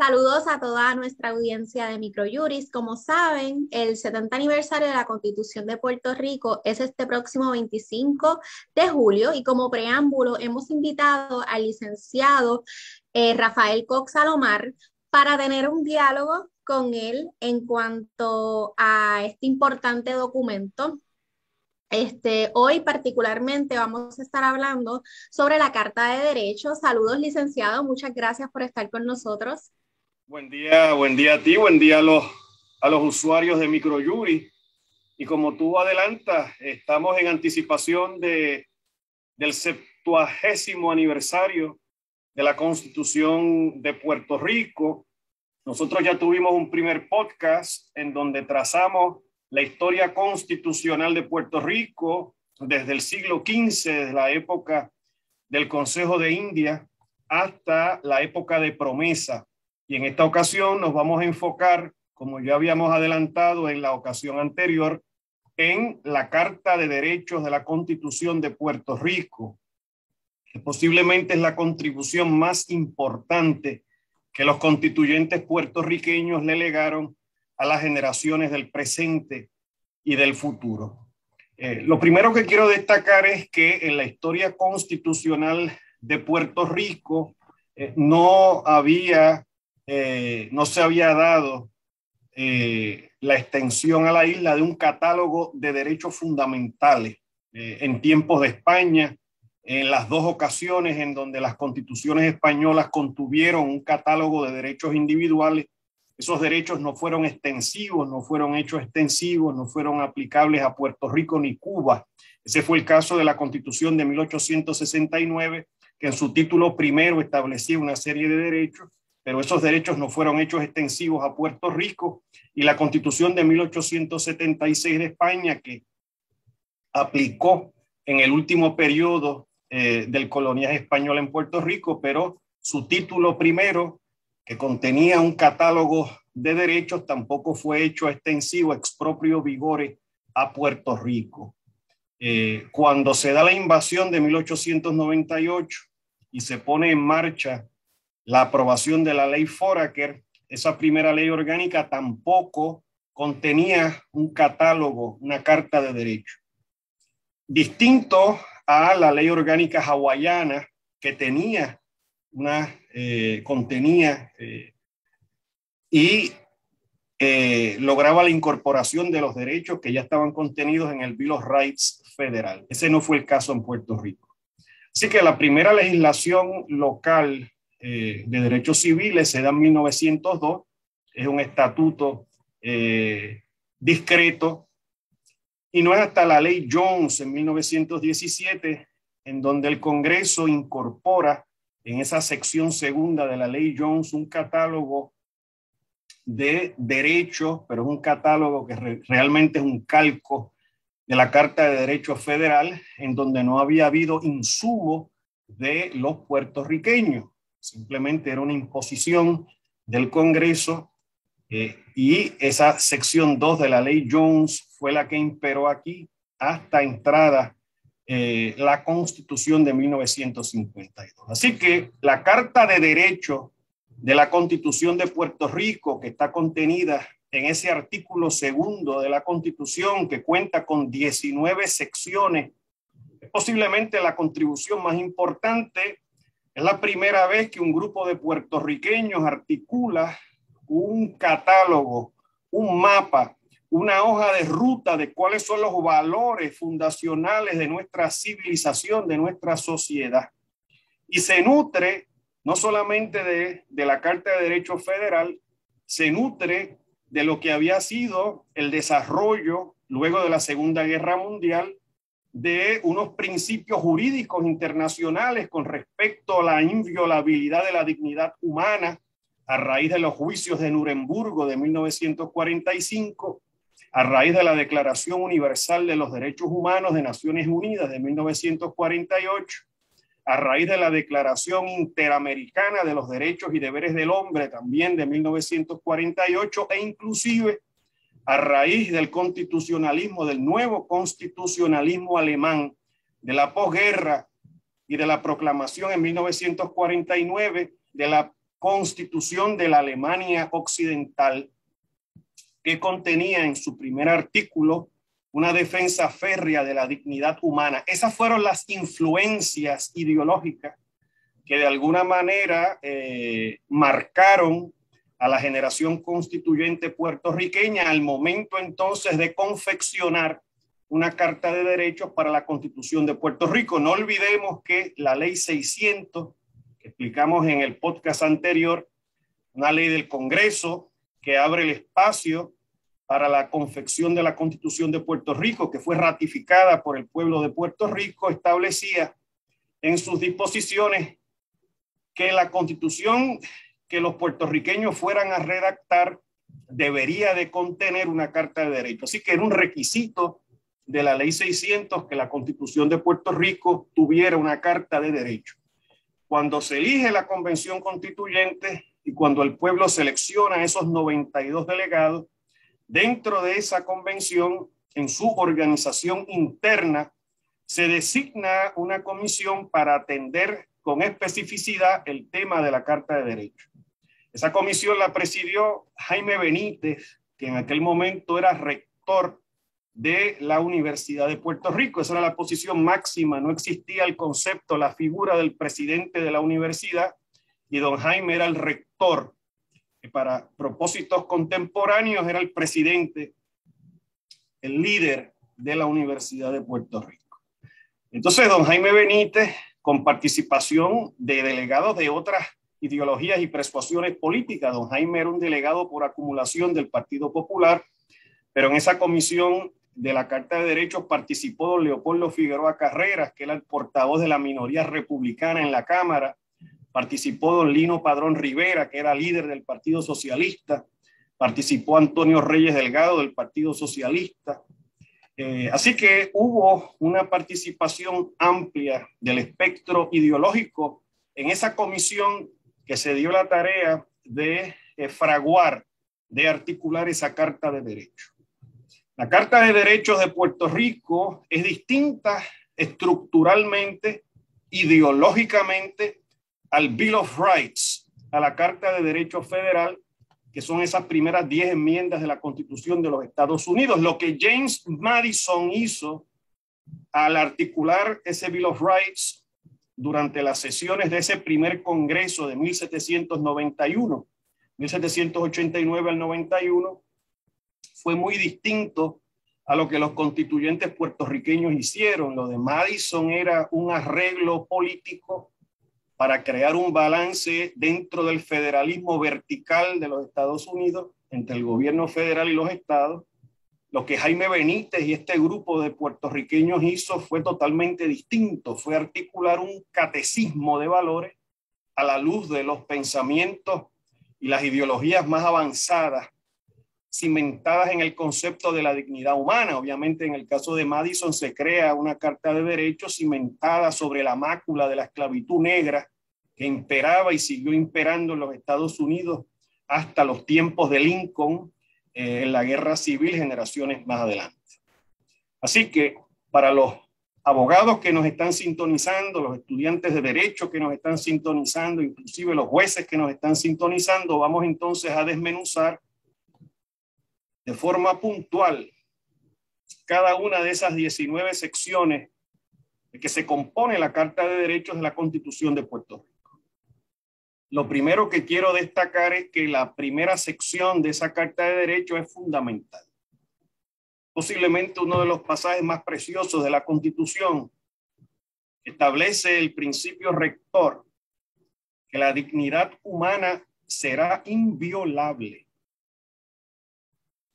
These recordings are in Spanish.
Saludos a toda nuestra audiencia de Microjuris. Como saben, el 70 aniversario de la Constitución de Puerto Rico es este próximo 25 de julio y como preámbulo hemos invitado al licenciado Rafael Cox Salomar para tener un diálogo con él en cuanto a este importante documento. Hoy particularmente vamos a estar hablando sobre la Carta de Derechos. Saludos, licenciado. Muchas gracias por estar con nosotros. Buen día a ti, buen día a los usuarios de Microjuris. Y como tú adelantas, estamos en anticipación del 70º aniversario de la Constitución de Puerto Rico. Nosotros ya tuvimos un primer podcast en donde trazamos la historia constitucional de Puerto Rico desde el siglo XV, desde la época del Consejo de India hasta la época de promesa. Y en esta ocasión nos vamos a enfocar, como ya habíamos adelantado en la ocasión anterior, en la Carta de Derechos de la Constitución de Puerto Rico, que posiblemente es la contribución más importante que los constituyentes puertorriqueños le legaron a las generaciones del presente y del futuro. Lo primero que quiero destacar es que en la historia constitucional de Puerto Rico no se había dado la extensión a la isla de un catálogo de derechos fundamentales. En tiempos de España, en las dos ocasiones en donde las constituciones españolas contuvieron un catálogo de derechos individuales, esos derechos no fueron extensivos, no fueron hechos extensivos, no fueron aplicables a Puerto Rico ni Cuba. Ese fue el caso de la Constitución de 1869, que en su título primero establecía una serie de derechos, pero esos derechos no fueron hechos extensivos a Puerto Rico, y la Constitución de 1876 de España, que aplicó en el último periodo del coloniaje español en Puerto Rico, pero su título primero, que contenía un catálogo de derechos, tampoco fue hecho extensivo ex proprio vigore a Puerto Rico. Cuando se da la invasión de 1898 y se pone en marcha la aprobación de la ley Foraker, esa primera ley orgánica tampoco contenía un catálogo, una carta de derechos. Distinto a la ley orgánica hawaiana, que tenía lograba la incorporación de los derechos que ya estaban contenidos en el Bill of Rights federal. Ese no fue el caso en Puerto Rico. Así que la primera legislación local de derechos civiles se da en 1902, es un estatuto discreto, y no es hasta la ley Jones en 1917 en donde el Congreso incorpora en esa sección segunda de la ley Jones un catálogo de derechos, pero es un catálogo que realmente es un calco de la Carta de Derechos Federal, en donde no había habido insumo de los puertorriqueños. Simplemente era una imposición del Congreso y esa sección 2 de la ley Jones fue la que imperó aquí hasta entrada la Constitución de 1952. Así que la Carta de Derechos de la Constitución de Puerto Rico, que está contenida en ese artículo segundo de la Constitución, que cuenta con 19 secciones, es posiblemente la contribución más importante. Es la primera vez que un grupo de puertorriqueños articula un catálogo, un mapa, una hoja de ruta de cuáles son los valores fundacionales de nuestra civilización, de nuestra sociedad. Y se nutre no solamente de la Carta de Derechos Federal, se nutre de lo que había sido el desarrollo luego de la Segunda Guerra Mundial de unos principios jurídicos internacionales con respecto a la inviolabilidad de la dignidad humana a raíz de los juicios de Nuremberg de 1945, a raíz de la Declaración Universal de los Derechos Humanos de Naciones Unidas de 1948, a raíz de la Declaración Interamericana de los Derechos y Deberes del Hombre también de 1948, e inclusive a raíz del constitucionalismo, del nuevo constitucionalismo alemán, de la posguerra y de la proclamación en 1949 de la Constitución de la Alemania Occidental, que contenía en su primer artículo una defensa férrea de la dignidad humana. Esas fueron las influencias ideológicas que de alguna manera marcaron a la generación constituyente puertorriqueña al momento entonces de confeccionar una carta de derechos para la Constitución de Puerto Rico. No olvidemos que la ley 600, que explicamos en el podcast anterior, una ley del Congreso que abre el espacio para la confección de la Constitución de Puerto Rico, que fue ratificada por el pueblo de Puerto Rico, establecía en sus disposiciones que la Constitución que los puertorriqueños fueran a redactar debería de contener una carta de derechos. Así que era un requisito de la ley 600 que la Constitución de Puerto Rico tuviera una carta de derechos. Cuando se elige la Convención Constituyente y cuando el pueblo selecciona a esos 92 delegados, dentro de esa convención, en su organización interna, se designa una comisión para atender con especificidad el tema de la Carta de Derechos. Esa comisión la presidió Jaime Benítez, que en aquel momento era rector de la Universidad de Puerto Rico. Esa era la posición máxima, no existía el concepto, la figura del presidente de la universidad, y don Jaime era el rector, que para propósitos contemporáneos era el presidente, el líder de la Universidad de Puerto Rico. Entonces, don Jaime Benítez, con participación de delegados de otras ideologías y persuasiones políticas, don Jaime era un delegado por acumulación del Partido Popular, pero en esa comisión de la Carta de Derechos participó don Leopoldo Figueroa Carreras, que era el portavoz de la minoría republicana en la Cámara. Participó don Lino Padrón Rivera, que era líder del Partido Socialista. Participó Antonio Reyes Delgado del Partido Socialista. Así que hubo una participación amplia del espectro ideológico en esa comisión que se dio la tarea de fraguar, de articular esa Carta de Derechos. La Carta de Derechos de Puerto Rico es distinta estructuralmente, ideológicamente, al Bill of Rights, a la Carta de Derechos Federal, que son esas primeras 10 enmiendas de la Constitución de los Estados Unidos. Lo que James Madison hizo al articular ese Bill of Rights durante las sesiones de ese primer Congreso de 1791, 1789 al 91, fue muy distinto a lo que los constituyentes puertorriqueños hicieron. Lo de Madison era un arreglo político para crear un balance dentro del federalismo vertical de los Estados Unidos, entre el gobierno federal y los estados. Lo que Jaime Benítez y este grupo de puertorriqueños hizo fue totalmente distinto, fue articular un catecismo de valores a la luz de los pensamientos y las ideologías más avanzadas, cimentadas en el concepto de la dignidad humana. Obviamente, en el caso de Madison se crea una Carta de Derechos cimentada sobre la mácula de la esclavitud negra que imperaba y siguió imperando en los Estados Unidos hasta los tiempos de Lincoln, en la Guerra Civil, generaciones más adelante. Así que para los abogados que nos están sintonizando, los estudiantes de Derecho que nos están sintonizando, inclusive los jueces que nos están sintonizando, vamos entonces a desmenuzar de forma puntual cada una de esas 19 secciones de que se compone la Carta de Derechos de la Constitución de Puerto Rico. Lo primero que quiero destacar es que la primera sección de esa Carta de Derechos es fundamental. Posiblemente uno de los pasajes más preciosos de la Constitución. Establece el principio rector que la dignidad humana será inviolable.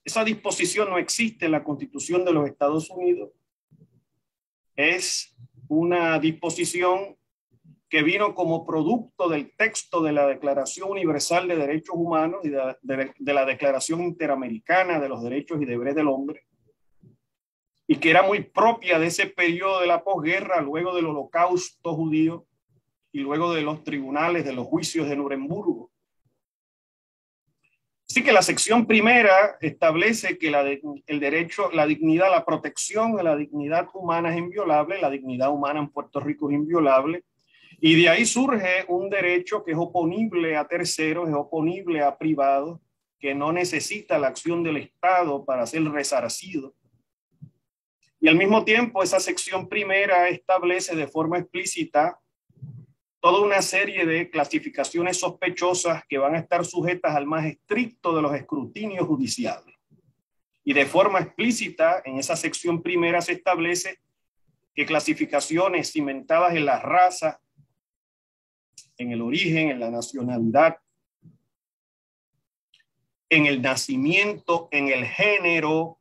Esa disposición no existe en la Constitución de los Estados Unidos. Es una disposición que vino como producto del texto de la Declaración Universal de Derechos Humanos y de la Declaración Interamericana de los Derechos y Deberes del Hombre, y que era muy propia de ese periodo de la posguerra, luego del Holocausto judío y luego de los tribunales, de los juicios de Nuremberg. Así que la sección primera establece que el derecho, la dignidad, la protección de la dignidad humana es inviolable, la dignidad humana en Puerto Rico es inviolable, Y de ahí surge un derecho que es oponible a terceros, es oponible a privados, que no necesita la acción del Estado para ser resarcido. Y al mismo tiempo, esa sección primera establece de forma explícita toda una serie de clasificaciones sospechosas que van a estar sujetas al más estricto de los escrutinios judiciales. Y de forma explícita, en esa sección primera se establece que clasificaciones cimentadas en la raza, en el origen, en la nacionalidad, en el nacimiento, en el género,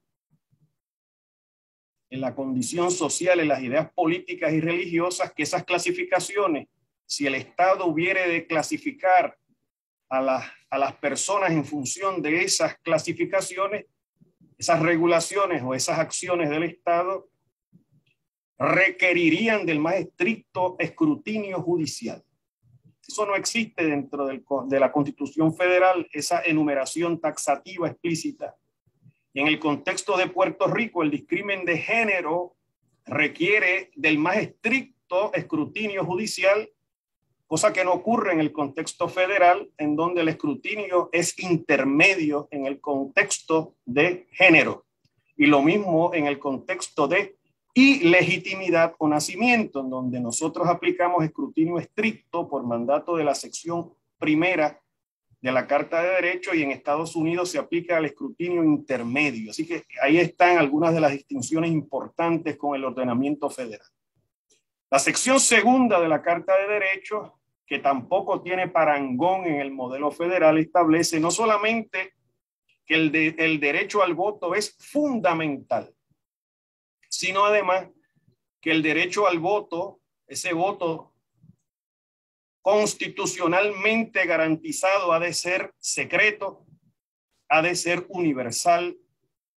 en la condición social, en las ideas políticas y religiosas, que esas clasificaciones, si el Estado hubiere de clasificar a las personas en función de esas clasificaciones, esas regulaciones o esas acciones del Estado requerirían del más estricto escrutinio judicial. Eso no existe dentro de la Constitución Federal, esa enumeración taxativa explícita. Y en el contexto de Puerto Rico, el discrimen de género requiere del más estricto escrutinio judicial, cosa que no ocurre en el contexto federal, en donde el escrutinio es intermedio en el contexto de género. Y lo mismo en el contexto de ilegitimidad o nacimiento, en donde nosotros aplicamos escrutinio estricto por mandato de la sección primera de la Carta de Derechos, y en Estados Unidos se aplica el escrutinio intermedio. Así que ahí están algunas de las distinciones importantes con el ordenamiento federal. La sección segunda de la Carta de Derechos, que tampoco tiene parangón en el modelo federal, establece no solamente que el derecho al voto es fundamental, sino además que el derecho al voto, ese voto constitucionalmente garantizado, ha de ser secreto, ha de ser universal,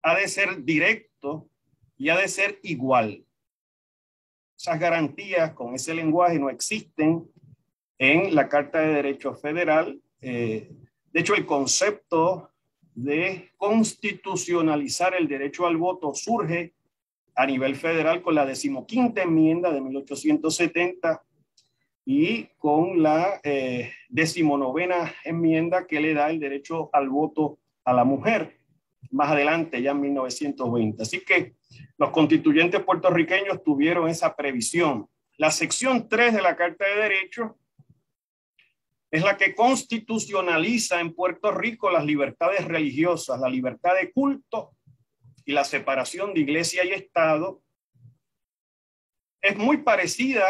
ha de ser directo y ha de ser igual. Esas garantías con ese lenguaje no existen en la Carta de Derechos Federal. De hecho, el concepto de constitucionalizar el derecho al voto surge a nivel federal con la 15ª enmienda de 1870 y con la 19ª enmienda que le da el derecho al voto a la mujer, más adelante, ya en 1920. Así que los constituyentes puertorriqueños tuvieron esa previsión. La sección 3 de la Carta de Derechos es la que constitucionaliza en Puerto Rico las libertades religiosas, la libertad de culto y la separación de iglesia y Estado. Es muy parecida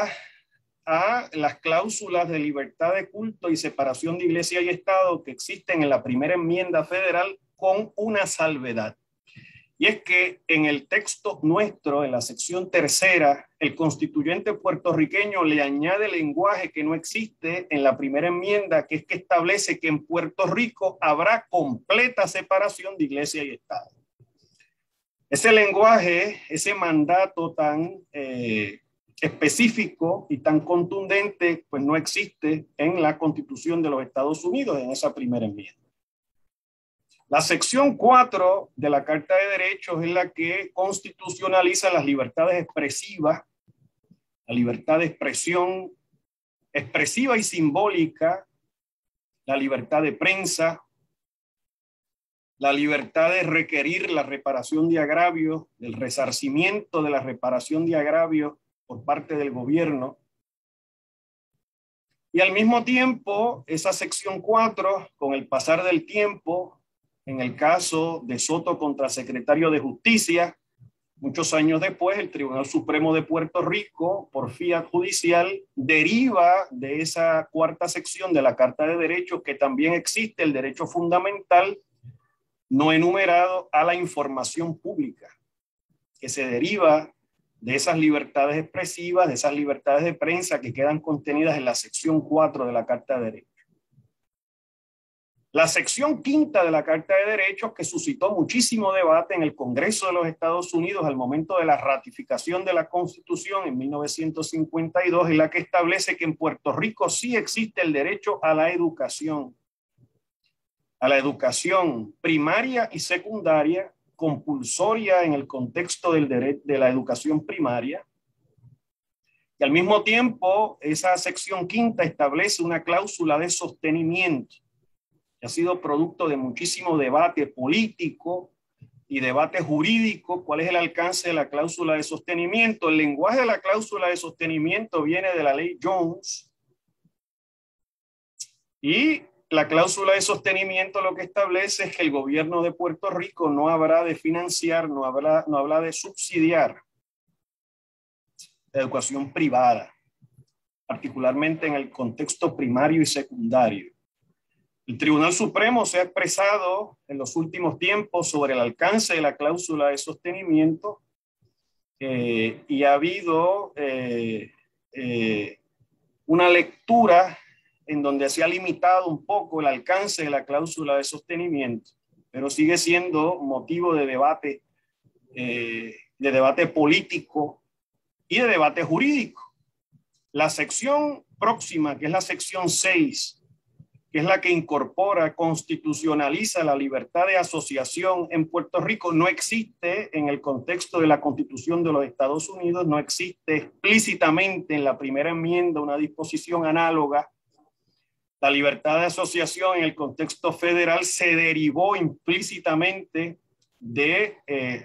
a las cláusulas de libertad de culto y separación de iglesia y Estado que existen en la primera enmienda federal, con una salvedad. Y es que en el texto nuestro, en la sección tercera, el constituyente puertorriqueño le añade lenguaje que no existe en la primera enmienda, que es que establece que en Puerto Rico habrá completa separación de iglesia y Estado. Ese lenguaje, ese mandato tan específico y tan contundente, pues no existe en la Constitución de los Estados Unidos, en esa primera enmienda. La sección 4 de la Carta de Derechos es la que constitucionaliza las libertades expresivas, la libertad de expresión expresiva y simbólica, la libertad de prensa, la libertad de requerir la reparación de agravios, el resarcimiento de la reparación de agravios por parte del gobierno. Y al mismo tiempo, esa sección 4, con el pasar del tiempo, en el caso de Soto contra secretario de Justicia, muchos años después, el Tribunal Supremo de Puerto Rico, por fiat judicial, deriva de esa cuarta sección de la Carta de Derechos que también existe el derecho fundamental no enumerado a la información pública, que se deriva de esas libertades expresivas, de esas libertades de prensa que quedan contenidas en la sección 4 de la Carta de Derechos. La sección 5 de la Carta de Derechos, que suscitó muchísimo debate en el Congreso de los Estados Unidos al momento de la ratificación de la Constitución en 1952, es la que establece que en Puerto Rico sí existe el derecho a la educación primaria y secundaria, compulsoria en el contexto de la educación primaria, Y al mismo tiempo, esa sección quinta establece una cláusula de sostenimiento que ha sido producto de muchísimo debate político y debate jurídico. ¿Cuál es el alcance de la cláusula de sostenimiento? El lenguaje de la cláusula de sostenimiento viene de la ley Jones, y la cláusula de sostenimiento lo que establece es que el gobierno de Puerto Rico no habrá de financiar, no habrá de subsidiar la educación privada, particularmente en el contexto primario y secundario. El Tribunal Supremo se ha expresado en los últimos tiempos sobre el alcance de la cláusula de sostenimiento, y ha habido una lectura en donde se ha limitado un poco el alcance de la cláusula de sostenimiento, pero sigue siendo motivo de debate político y de debate jurídico. La sección próxima, que es la sección 6, que es la que incorpora, constitucionaliza la libertad de asociación en Puerto Rico, no existe en el contexto de la Constitución de los Estados Unidos, no existe explícitamente en la primera enmienda una disposición análoga. La libertad de asociación en el contexto federal se derivó implícitamente de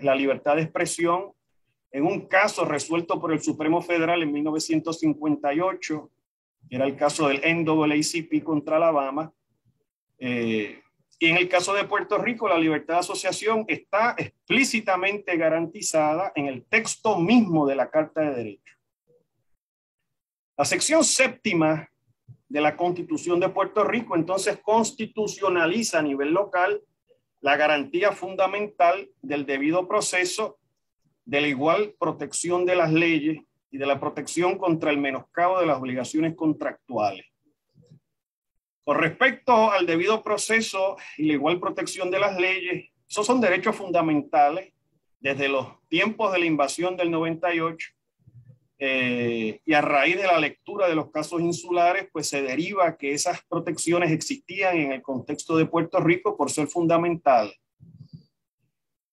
la libertad de expresión en un caso resuelto por el Supremo Federal en 1958, que era el caso del NAACP contra Alabama. Y en el caso de Puerto Rico, la libertad de asociación está explícitamente garantizada en el texto mismo de la Carta de Derechos. La sección séptima de la Constitución de Puerto Rico entonces constitucionaliza a nivel local la garantía fundamental del debido proceso, de la igual protección de las leyes y de la protección contra el menoscabo de las obligaciones contractuales. Con respecto al debido proceso y la igual protección de las leyes, esos son derechos fundamentales desde los tiempos de la invasión del 98. Y a raíz de la lectura de los casos insulares, pues se deriva que esas protecciones existían en el contexto de Puerto Rico por ser fundamentales.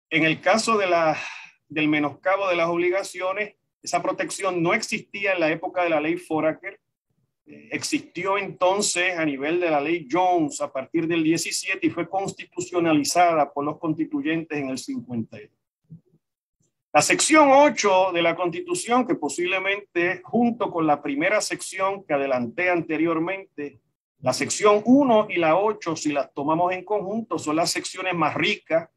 En el caso del menoscabo de las obligaciones, esa protección no existía en la época de la ley Foraker. Existió entonces a nivel de la ley Jones a partir del 17 y fue constitucionalizada por los constituyentes en el 52. La sección 8 de la Constitución, que posiblemente junto con la primera sección que adelanté anteriormente, la sección 1 y la 8, si las tomamos en conjunto, son las secciones más ricas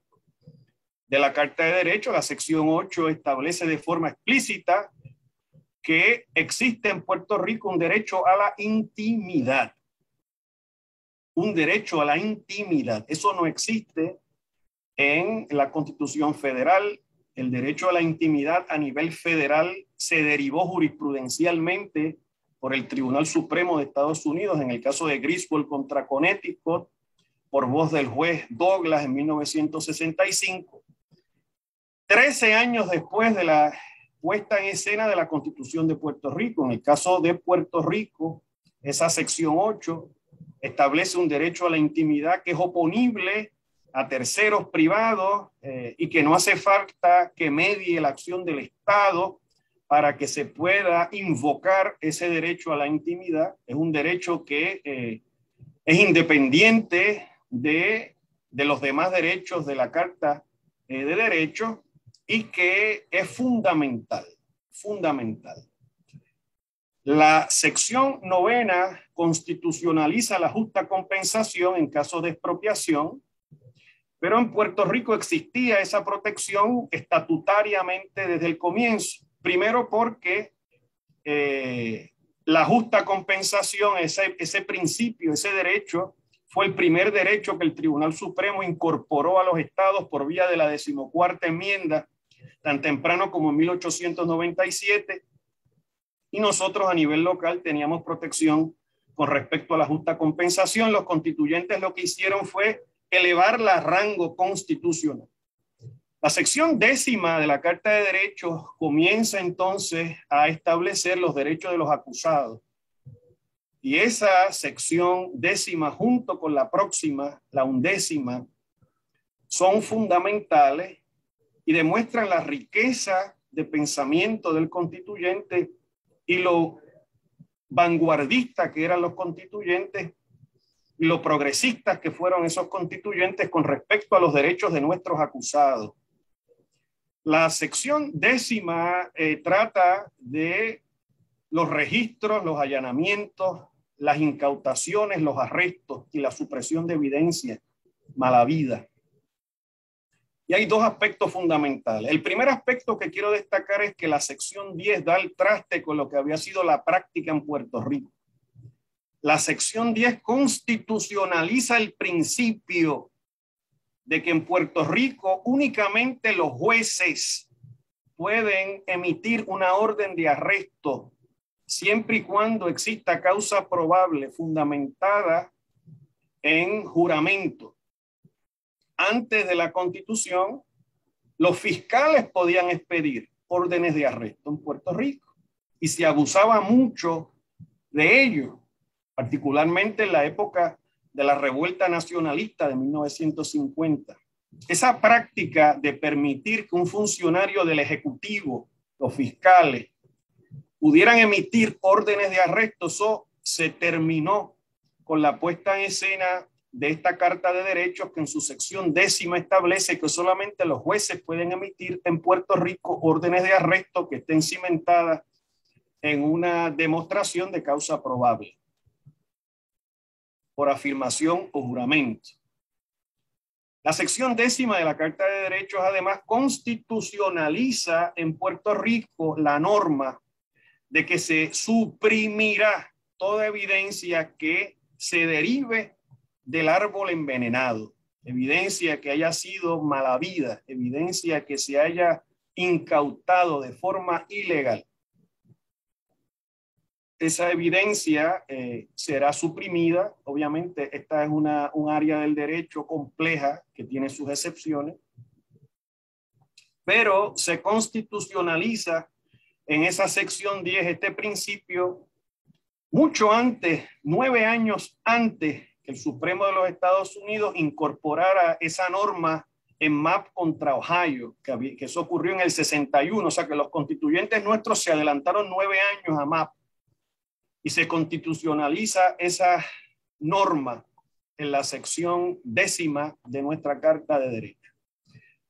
de la Carta de Derechos. La sección 8 establece de forma explícita que existe en Puerto Rico un derecho a la intimidad. Un derecho a la intimidad. Eso no existe en la Constitución Federal. El derecho a la intimidad a nivel federal se derivó jurisprudencialmente por el Tribunal Supremo de Estados Unidos en el caso de Griswold contra Connecticut, por voz del juez Douglas en 1965. 13 años después de la puesta en escena de la Constitución de Puerto Rico. En el caso de Puerto Rico, esa sección 8 establece un derecho a la intimidad que es oponible a terceros privados y que no hace falta que medie la acción del Estado para que se pueda invocar ese derecho a la intimidad. Es un derecho que es independiente de los demás derechos de la Carta de Derechos y que es fundamental. La sección 9 constitucionaliza la justa compensación en caso de expropiación, pero en Puerto Rico existía esa protección estatutariamente desde el comienzo. Primero porque la justa compensación, ese principio, ese derecho, fue el primer derecho que el Tribunal Supremo incorporó a los estados por vía de la 14ª enmienda, tan temprano como en 1897. Y nosotros a nivel local teníamos protección con respecto a la justa compensación. Los constituyentes lo que hicieron fue elevarla a rango constitucional. La sección 10 de la Carta de Derechos comienza entonces a establecer los derechos de los acusados. Y esa sección 10 junto con la próxima, la 11, son fundamentales y demuestran la riqueza de pensamiento del constituyente y lo vanguardistas que eran los constituyentes y lo progresistas que fueron esos constituyentes con respecto a los derechos de nuestros acusados. La sección 10ª trata de los registros, los allanamientos, las incautaciones, los arrestos y la supresión de evidencia mala vida. Y hay dos aspectos fundamentales. El primer aspecto que quiero destacar es que la sección 10 da el traste con lo que había sido la práctica en Puerto Rico. La sección 10 constitucionaliza el principio de que en Puerto Rico únicamente los jueces pueden emitir una orden de arresto siempre y cuando exista causa probable fundamentada en juramento. Antes de la Constitución, los fiscales podían expedir órdenes de arresto en Puerto Rico y se abusaba mucho de ello, particularmente en la época de la revuelta nacionalista de 1950. Esa práctica de permitir que un funcionario del Ejecutivo, los fiscales, pudieran emitir órdenes de arresto, eso se terminó con la puesta en escena de esta Carta de Derechos que en su sección 10ª establece que solamente los jueces pueden emitir en Puerto Rico órdenes de arresto que estén cimentadas en una demostración de causa probable por afirmación o juramento. La sección 10ª de la Carta de Derechos además constitucionaliza en Puerto Rico la norma de que se suprimirá toda evidencia que se derive del árbol envenenado, evidencia que haya sido mala vida, evidencia que se haya incautado de forma ilegal. Esa evidencia será suprimida. Obviamente, esta es un área del derecho compleja que tiene sus excepciones, pero se constitucionaliza en esa sección 10 este principio mucho antes, 9 años antes que el Supremo de los Estados Unidos incorporara esa norma en MAP contra Ohio, que eso ocurrió en el 61, o sea que los constituyentes nuestros se adelantaron 9 años a MAP y se constitucionaliza esa norma en la sección 10ª de nuestra Carta de Derechos.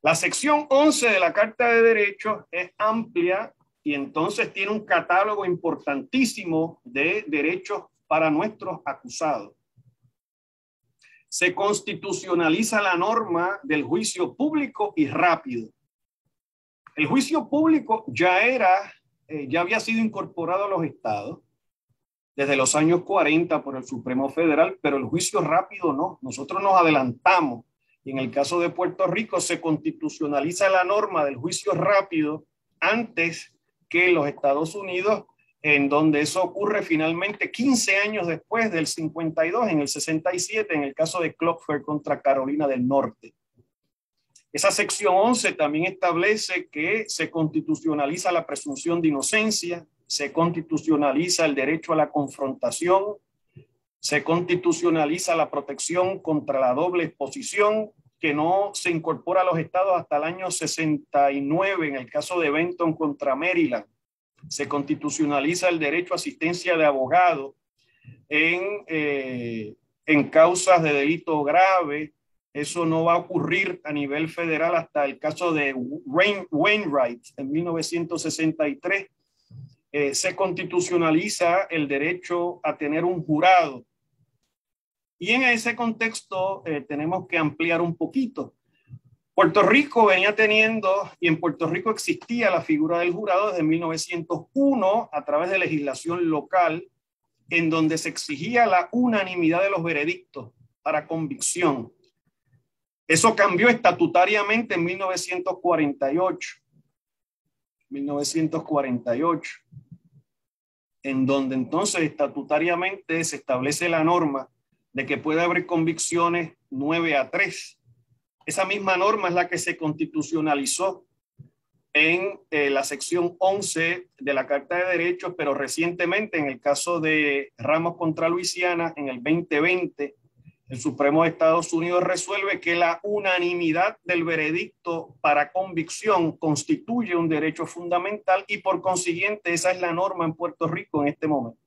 La sección 11 de la Carta de Derechos es amplia y entonces tiene un catálogo importantísimo de derechos para nuestros acusados. Se constitucionaliza la norma del juicio público y rápido. El juicio público ya había sido incorporado a los estados desde los años 40 por el Supremo Federal, pero el juicio rápido no. Nosotros nos adelantamos y en el caso de Puerto Rico se constitucionaliza la norma del juicio rápido antes que los Estados Unidos, en donde eso ocurre finalmente 15 años después del 52, en el 67, en el caso de Kloepfer contra Carolina del Norte. Esa sección 11 también establece que se constitucionaliza la presunción de inocencia, se constitucionaliza el derecho a la confrontación, se constitucionaliza la protección contra la doble exposición, que no se incorpora a los estados hasta el año 69, en el caso de Benton contra Maryland. Se constitucionaliza el derecho a asistencia de abogado en causas de delito grave. Eso no va a ocurrir a nivel federal hasta el caso de Wainwright en 1963. Se constitucionaliza el derecho a tener un jurado. Y en ese contexto tenemos que ampliar un poquito. Puerto Rico venía teniendo, y en Puerto Rico existía la figura del jurado desde 1901 a través de legislación local, en donde se exigía la unanimidad de los veredictos para convicción. Eso cambió estatutariamente en 1948. 1948, en donde entonces estatutariamente se establece la norma de que puede haber convicciones 9-3. Esa misma norma es la que se constitucionalizó en la sección 11 de la Carta de Derechos, pero recientemente en el caso de Ramos contra Luisiana, en el 2020, el Supremo de Estados Unidos resuelve que la unanimidad del veredicto para convicción constituye un derecho fundamental y por consiguiente esa es la norma en Puerto Rico en este momento.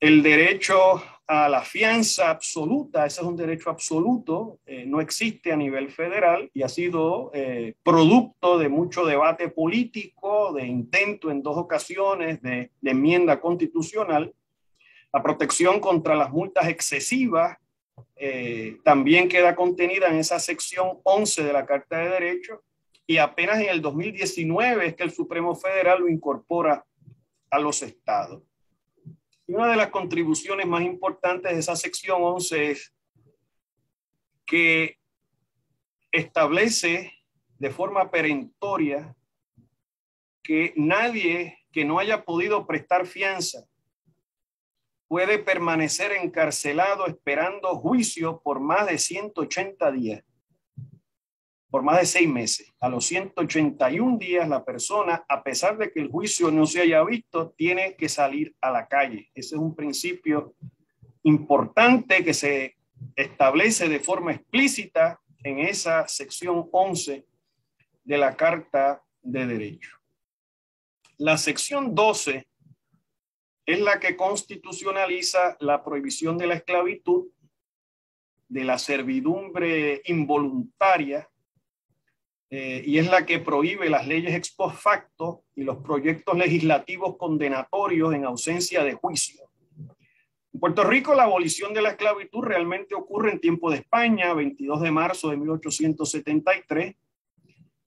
El derecho a la fianza absoluta, ese es un derecho absoluto, no existe a nivel federal y ha sido producto de mucho debate político, de intento en 2 ocasiones de enmienda constitucional. La protección contra las multas excesivas también queda contenida en esa sección 11 de la Carta de Derechos y apenas en el 2019 es que el Supremo Federal lo incorpora a los estados. Y una de las contribuciones más importantes de esa sección 11 es que establece de forma perentoria que nadie que no haya podido prestar fianza puede permanecer encarcelado esperando juicio por más de 180 días, por más de 6 meses. A los 181 días la persona, a pesar de que el juicio no se haya visto, tiene que salir a la calle. Ese es un principio importante que se establece de forma explícita en esa sección 11 de la Carta de Derecho. La sección 12 es la que constitucionaliza la prohibición de la esclavitud, de la servidumbre involuntaria, y es la que prohíbe las leyes ex post facto y los proyectos legislativos condenatorios en ausencia de juicio. En Puerto Rico, la abolición de la esclavitud realmente ocurre en tiempo de España, 22 de marzo de 1873,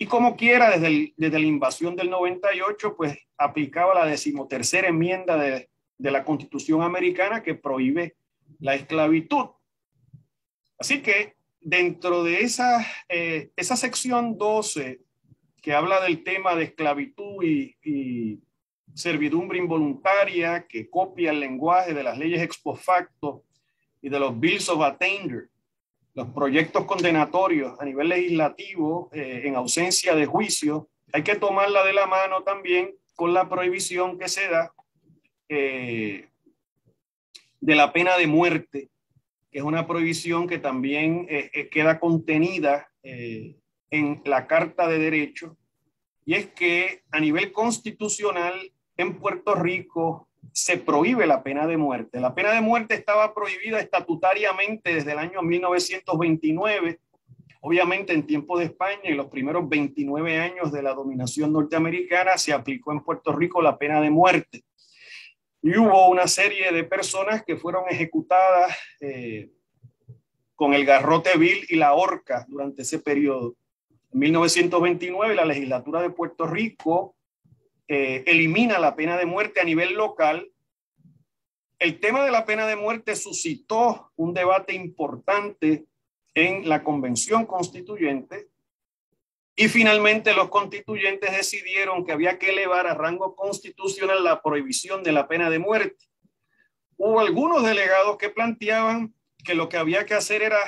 y como quiera, desde la invasión del 98, pues aplicaba la 13ª enmienda de la Constitución americana que prohíbe la esclavitud. Así que dentro de esa sección 12 que habla del tema de esclavitud y servidumbre involuntaria, que copia el lenguaje de las leyes ex post facto y de los bills of attainder, los proyectos condenatorios a nivel legislativo en ausencia de juicio, hay que tomarla de la mano también con la prohibición que se da de la pena de muerte, que es una prohibición que también queda contenida en la Carta de Derechos, y es que a nivel constitucional en Puerto Rico se prohíbe la pena de muerte. La pena de muerte estaba prohibida estatutariamente desde el año 1929, obviamente en tiempo de España y los primeros 29 años de la dominación norteamericana se aplicó en Puerto Rico la pena de muerte. Y hubo una serie de personas que fueron ejecutadas con el garrote vil y la horca durante ese periodo. En 1929 la legislatura de Puerto Rico elimina la pena de muerte a nivel local. El tema de la pena de muerte suscitó un debate importante en la Convención Constituyente y finalmente los constituyentes decidieron que había que elevar a rango constitucional la prohibición de la pena de muerte. Hubo algunos delegados que planteaban que lo que había que hacer era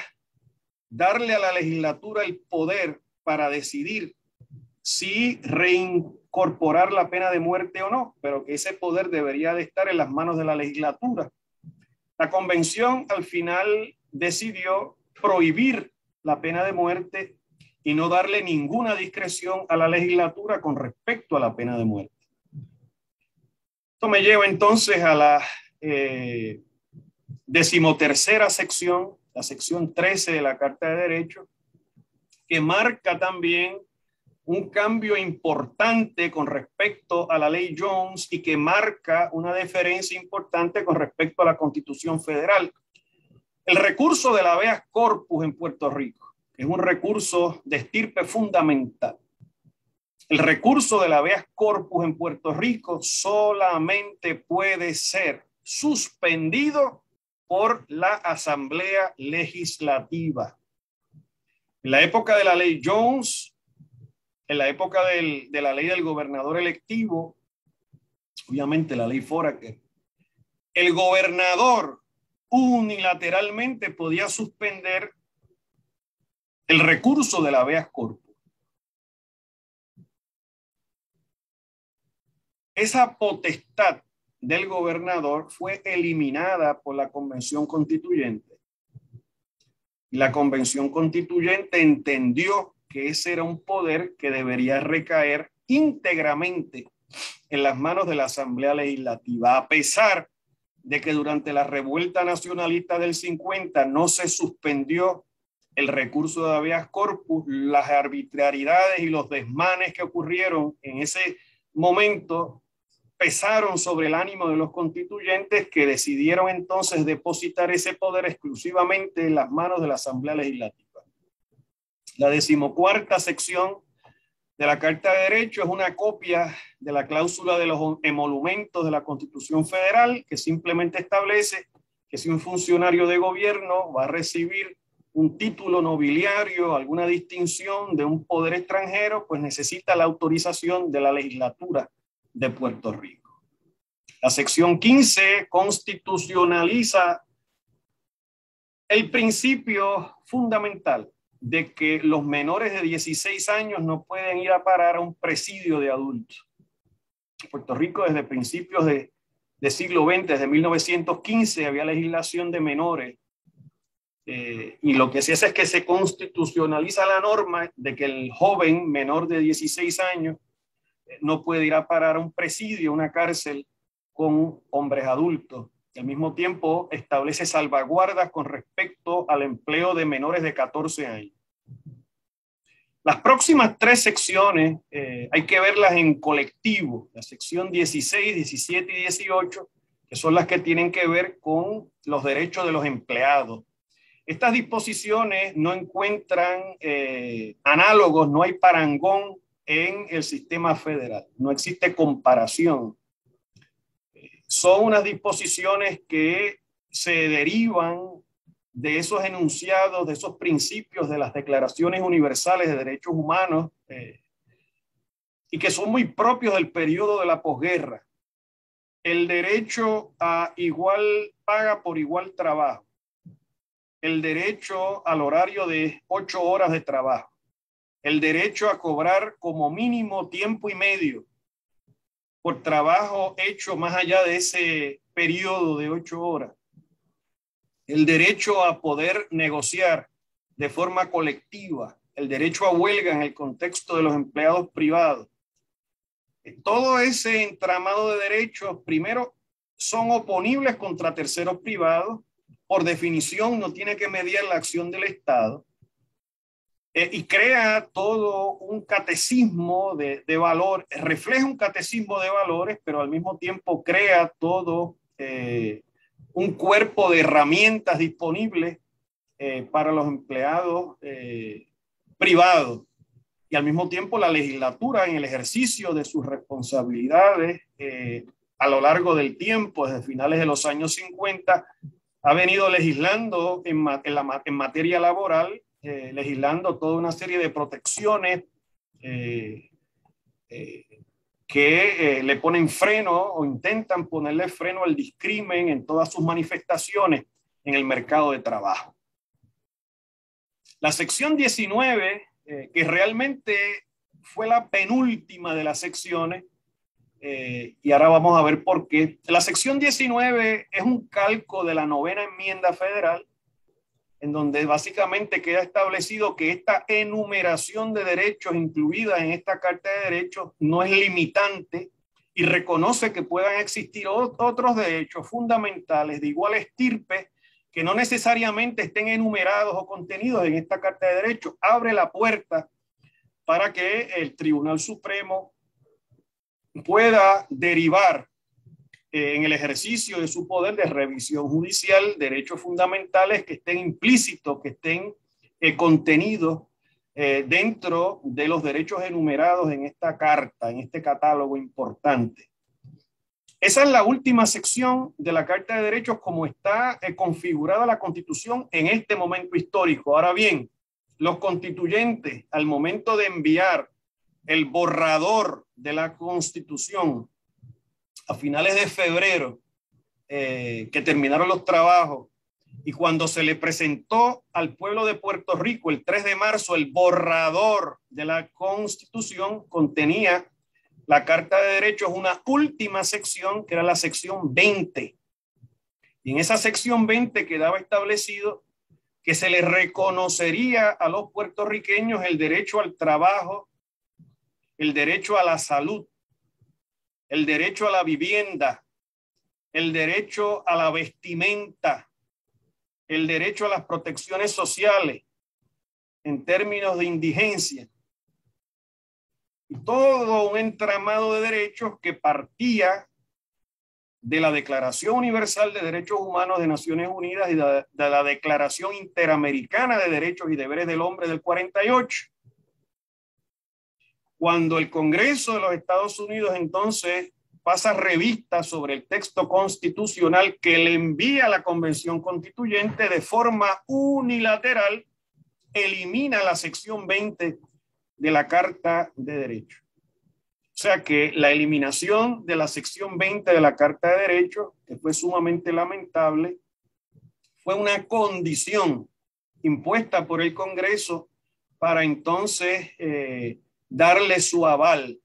darle a la legislatura el poder para decidir si reincorporar la pena de muerte o no, pero que ese poder debería de estar en las manos de la legislatura. La convención al final decidió prohibir la pena de muerte y no darle ninguna discreción a la legislatura con respecto a la pena de muerte. Esto me lleva entonces a la 13ª sección, la sección 13 de la Carta de Derechos, que marca también un cambio importante con respecto a la ley Jones y que marca una diferencia importante con respecto a la Constitución Federal. El recurso de la habeas corpus en Puerto Rico es un recurso de estirpe fundamental. El recurso de la habeas corpus en Puerto Rico solamente puede ser suspendido por la Asamblea Legislativa. En la época de la ley Jones, en la época de la ley del gobernador electivo, obviamente la ley Foraker, el gobernador unilateralmente podía suspender el recurso de la habeas corpus. Esa potestad del gobernador fue eliminada por la Convención Constituyente. La Convención Constituyente entendió que ese era un poder que debería recaer íntegramente en las manos de la Asamblea Legislativa, a pesar de que durante la revuelta nacionalista del 50 no se suspendió el recurso de habeas corpus. Las arbitrariedades y los desmanes que ocurrieron en ese momento pesaron sobre el ánimo de los constituyentes, que decidieron entonces depositar ese poder exclusivamente en las manos de la Asamblea Legislativa. La 14ª sección de la Carta de Derechos es una copia de la cláusula de los emolumentos de la Constitución Federal, que simplemente establece que si un funcionario de gobierno va a recibir un título nobiliario, alguna distinción de un poder extranjero, pues necesita la autorización de la legislatura de Puerto Rico. La sección 15 constitucionaliza el principio fundamental de que los menores de 16 años no pueden ir a parar a un presidio de adultos. Puerto Rico, desde principios de siglo XX, desde 1915, había legislación de menores, y lo que se hace es que se constitucionaliza la norma de que el joven menor de 16 años no puede ir a parar a un presidio, una cárcel con hombres adultos. Al mismo tiempo establece salvaguardas con respecto al empleo de menores de 14 años. Las próximas 3 secciones hay que verlas en colectivo. La sección 16, 17 y 18, que son las que tienen que ver con los derechos de los empleados. Estas disposiciones no encuentran análogos, no hay parangón en el sistema federal, no existe comparación. Son unas disposiciones que se derivan de esos enunciados, de esos principios de las declaraciones universales de derechos humanos, y que son muy propios del periodo de la posguerra. El derecho a igual paga por igual trabajo, el derecho al horario de 8 horas de trabajo, el derecho a cobrar como mínimo tiempo y medio por trabajo hecho más allá de ese periodo de 8 horas, el derecho a poder negociar de forma colectiva, el derecho a huelga en el contexto de los empleados privados. Todo ese entramado de derechos, primero, son oponibles contra terceros privados. Por definición, no tiene que mediar la acción del Estado. Y crea todo un catecismo de valores, refleja un catecismo de valores, pero al mismo tiempo crea todo un cuerpo de herramientas disponibles para los empleados privados. Y al mismo tiempo la legislatura, en el ejercicio de sus responsabilidades a lo largo del tiempo, desde finales de los años 50, ha venido legislando en materia laboral, legislando toda una serie de protecciones que le ponen freno o intentan ponerle freno al discrimen en todas sus manifestaciones en el mercado de trabajo. La sección 19, que realmente fue la penúltima de las secciones, y ahora vamos a ver por qué. La sección 19 es un calco de la 9ª enmienda federal, en donde básicamente queda establecido que esta enumeración de derechos incluida en esta Carta de Derechos no es limitante y reconoce que puedan existir otros derechos fundamentales de igual estirpe que no necesariamente estén enumerados o contenidos en esta Carta de Derechos. Abre la puerta para que el Tribunal Supremo pueda derivar en el ejercicio de su poder de revisión judicial derechos fundamentales que estén implícitos, que estén contenidos dentro de los derechos enumerados en esta carta, en este catálogo importante. Esa es la última sección de la Carta de Derechos como está configurada la Constitución en este momento histórico. Ahora bien, los constituyentes, al momento de enviar el borrador de la Constitución a finales de febrero, que terminaron los trabajos, y cuando se le presentó al pueblo de Puerto Rico el 3 de marzo el borrador de la Constitución, contenía la Carta de Derechos una última sección, que era la sección 20. Y en esa sección 20 quedaba establecido que se le reconocería a los puertorriqueños el derecho al trabajo, el derecho a la salud, el derecho a la vivienda, el derecho a la vestimenta, el derecho a las protecciones sociales en términos de indigencia. Y todo un entramado de derechos que partía de la Declaración Universal de Derechos Humanos de Naciones Unidas y de la Declaración Interamericana de Derechos y Deberes del Hombre del 48. Cuando el Congreso de los Estados Unidos entonces pasa revista sobre el texto constitucional que le envía a la Convención Constituyente, de forma unilateral elimina la sección 20 de la Carta de Derechos. O sea que la eliminación de la sección 20 de la Carta de Derechos, que fue sumamente lamentable, fue una condición impuesta por el Congreso para entonces darle su aval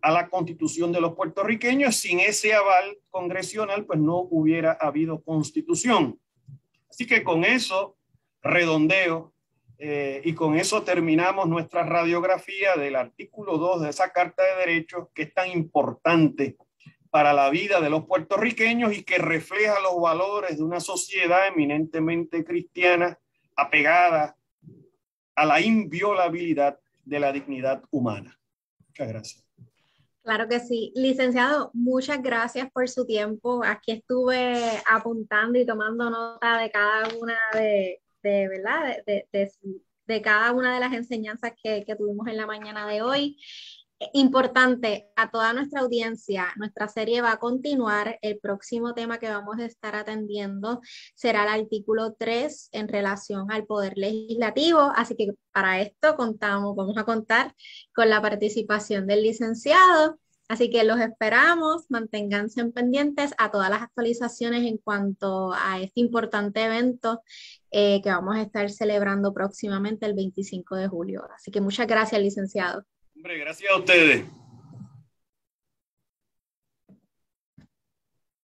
a la Constitución de los puertorriqueños. Sin ese aval congresional, pues no hubiera habido Constitución. Así que con eso redondeo y con eso terminamos nuestra radiografía del artículo 2 de esa Carta de Derechos, que es tan importante para la vida de los puertorriqueños y que refleja los valores de una sociedad eminentemente cristiana, apegada a la inviolabilidad de la dignidad humana. Muchas gracias. Claro que sí. Licenciado, muchas gracias por su tiempo. Aquí estuve apuntando y tomando nota de cada una ¿verdad? De cada una de las enseñanzas que tuvimos en la mañana de hoy. Importante a toda nuestra audiencia, nuestra serie va a continuar. El próximo tema que vamos a estar atendiendo será el artículo 3 en relación al poder legislativo, así que para esto vamos a contar con la participación del licenciado, así que los esperamos, manténganse pendientes a todas las actualizaciones en cuanto a este importante evento que vamos a estar celebrando próximamente el 25 de julio. Así que muchas gracias, licenciado. Hombre, gracias a ustedes.